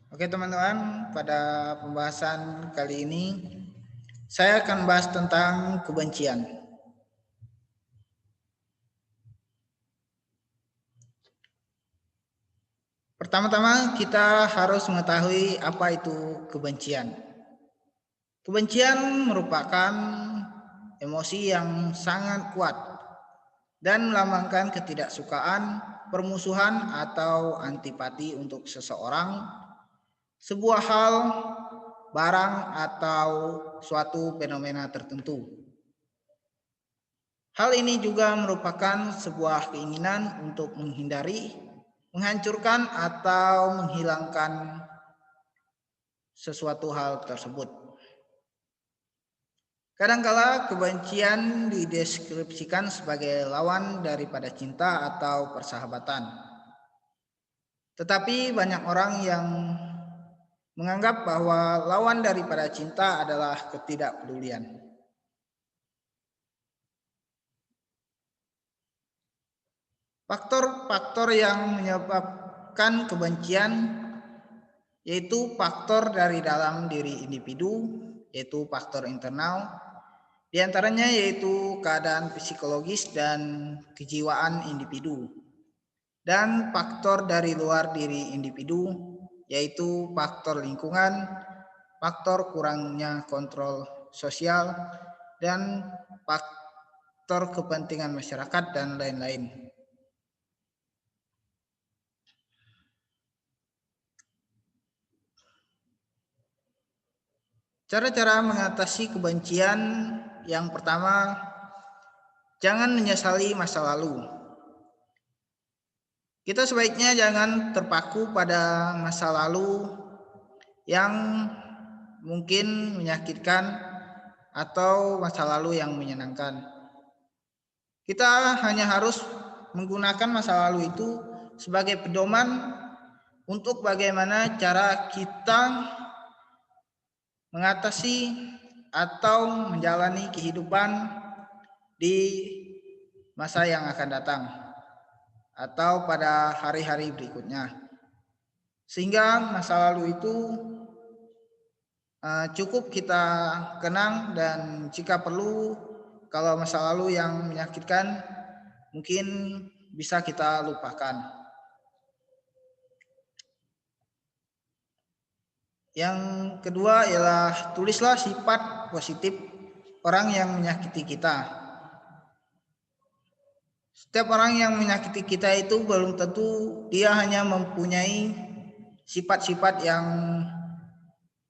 Oke teman-teman, pada pembahasan kali ini saya akan bahas tentang kebencian. Pertama-tama kita harus mengetahui apa itu kebencian. Kebencian merupakan emosi yang sangat kuat dan melambangkan ketidaksukaan, permusuhan atau antipati untuk seseorang, sebuah hal, barang atau suatu fenomena tertentu. Hal ini juga merupakan sebuah keinginan untuk menghindari, menghancurkan atau menghilangkan sesuatu hal tersebut. Kadangkala kebencian dideskripsikan sebagai lawan daripada cinta atau persahabatan. Tetapi banyak orang yang menganggap bahwa lawan daripada cinta adalah ketidakpedulian. Faktor-faktor yang menyebabkan kebencian yaitu faktor dari dalam diri individu, yaitu faktor internal, diantaranya yaitu keadaan psikologis dan kejiwaan individu, dan faktor dari luar diri individu, yaitu faktor lingkungan, faktor kurangnya kontrol sosial, dan faktor kepentingan masyarakat, dan lain-lain. Cara-cara mengatasi kebencian yang pertama, jangan menyesali masa lalu. Kita sebaiknya jangan terpaku pada masa lalu yang mungkin menyakitkan atau masa lalu yang menyenangkan. Kita hanya harus menggunakan masa lalu itu sebagai pedoman untuk bagaimana cara kita mengatasi atau menjalani kehidupan di masa yang akan datang atau pada hari-hari berikutnya. Sehingga masa lalu itu cukup kita kenang, dan jika perlu kalau masa lalu yang menyakitkan mungkin bisa kita lupakan. Yang kedua ialah tulislah sifat positif orang yang menyakiti kita. Setiap orang yang menyakiti kita itu belum tentu dia hanya mempunyai sifat-sifat yang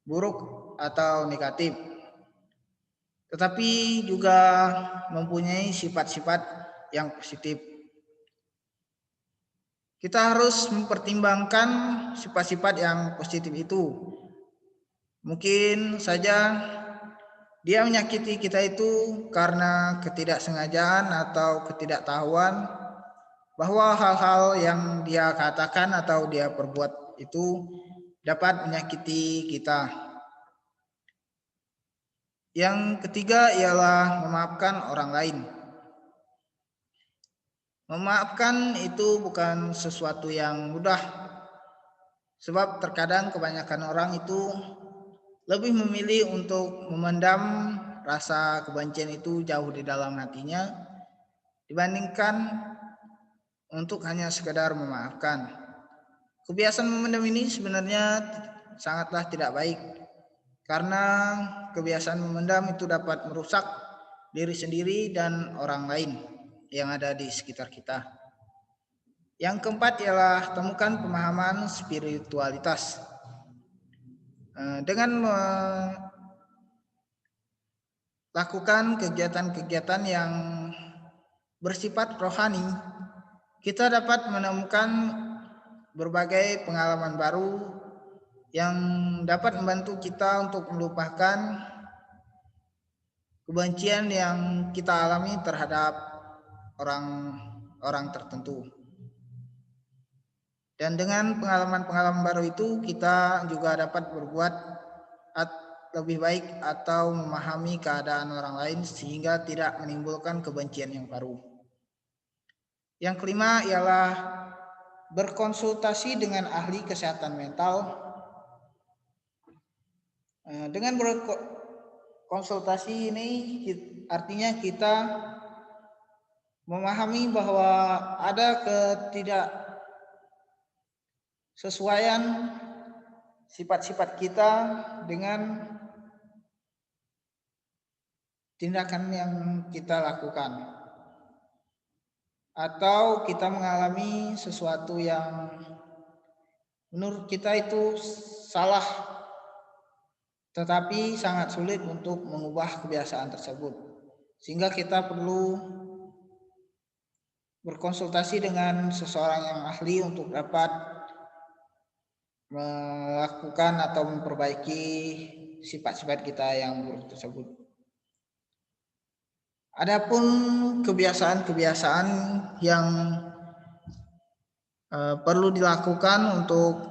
buruk atau negatif, tetapi juga mempunyai sifat-sifat yang positif. Kita harus mempertimbangkan sifat-sifat yang positif itu. Mungkin saja dia menyakiti kita itu karena ketidaksengajaan atau ketidaktahuan bahwa hal-hal yang dia katakan atau dia perbuat itu dapat menyakiti kita. Yang ketiga ialah memaafkan orang lain. Memaafkan itu bukan sesuatu yang mudah, sebab terkadang kebanyakan orang itu lebih memilih untuk memendam rasa kebencian itu jauh di dalam hatinya dibandingkan untuk hanya sekedar memaafkan. Kebiasaan memendam ini sebenarnya sangatlah tidak baik, karena kebiasaan memendam itu dapat merusak diri sendiri dan orang lain yang ada di sekitar kita. Yang keempat ialah temukan pemahaman spiritualitas. Dengan melakukan kegiatan-kegiatan yang bersifat rohani, kita dapat menemukan berbagai pengalaman baru yang dapat membantu kita untuk melupakan kebencian yang kita alami terhadap orang-orang tertentu. Dan dengan pengalaman-pengalaman baru itu kita juga dapat berbuat lebih baik atau memahami keadaan orang lain sehingga tidak menimbulkan kebencian yang baru. Yang kelima ialah berkonsultasi dengan ahli kesehatan mental. Dengan berkonsultasi ini artinya kita memahami bahwa ada ketidaksesuaian sifat-sifat kita dengan tindakan yang kita lakukan, atau kita mengalami sesuatu yang menurut kita itu salah, tetapi sangat sulit untuk mengubah kebiasaan tersebut, sehingga kita perlu berkonsultasi dengan seseorang yang ahli untuk dapat melakukan atau memperbaiki sifat-sifat kita yang buruk tersebut. Adapun kebiasaan-kebiasaan yang perlu dilakukan untuk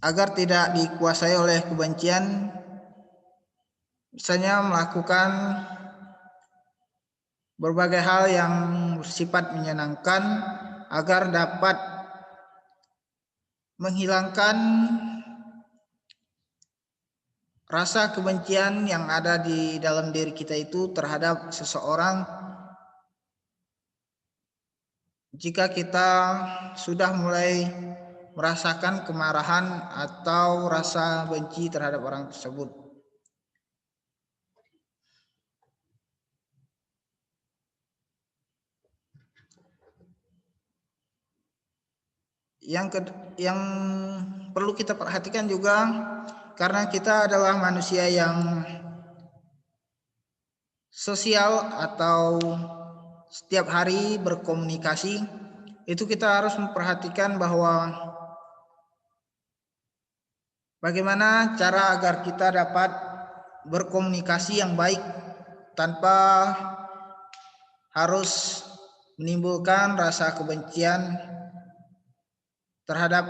agar tidak dikuasai oleh kebencian, misalnya melakukan berbagai hal yang bersifat menyenangkan agar dapat menghilangkan rasa kebencian yang ada di dalam diri kita itu terhadap seseorang. Jika kita sudah mulai merasakan kemarahan atau rasa benci terhadap orang tersebut. Yang perlu kita perhatikan juga, karena kita adalah manusia yang sosial atau setiap hari berkomunikasi, itu kita harus memperhatikan bahwa bagaimana cara agar kita dapat berkomunikasi yang baik tanpa harus menimbulkan rasa kebencian terhadap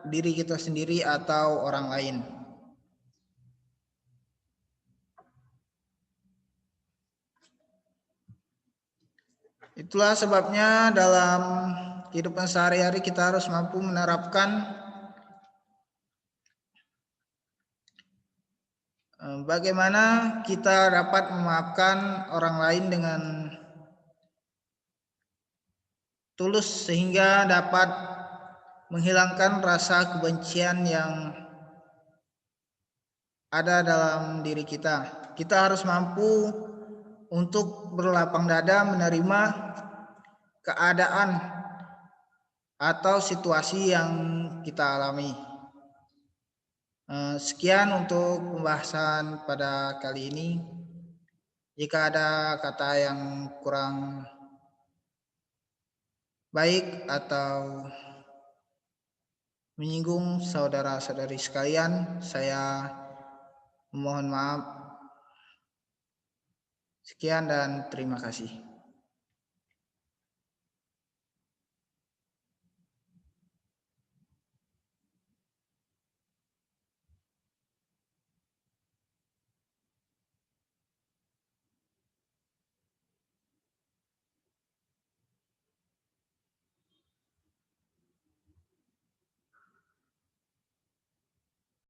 diri kita sendiri atau orang lain. Itulah sebabnya dalam kehidupan sehari-hari kita harus mampu menerapkan bagaimana kita dapat memaafkan orang lain dengan tulus sehingga dapat menghilangkan rasa kebencian yang ada dalam diri kita. Kita harus mampu untuk berlapang dada menerima keadaan atau situasi yang kita alami. Sekian untuk pembahasan pada kali ini. Jika ada kata yang kurang baik atau menyinggung saudara-saudari sekalian, saya mohon maaf. Sekian dan terima kasih.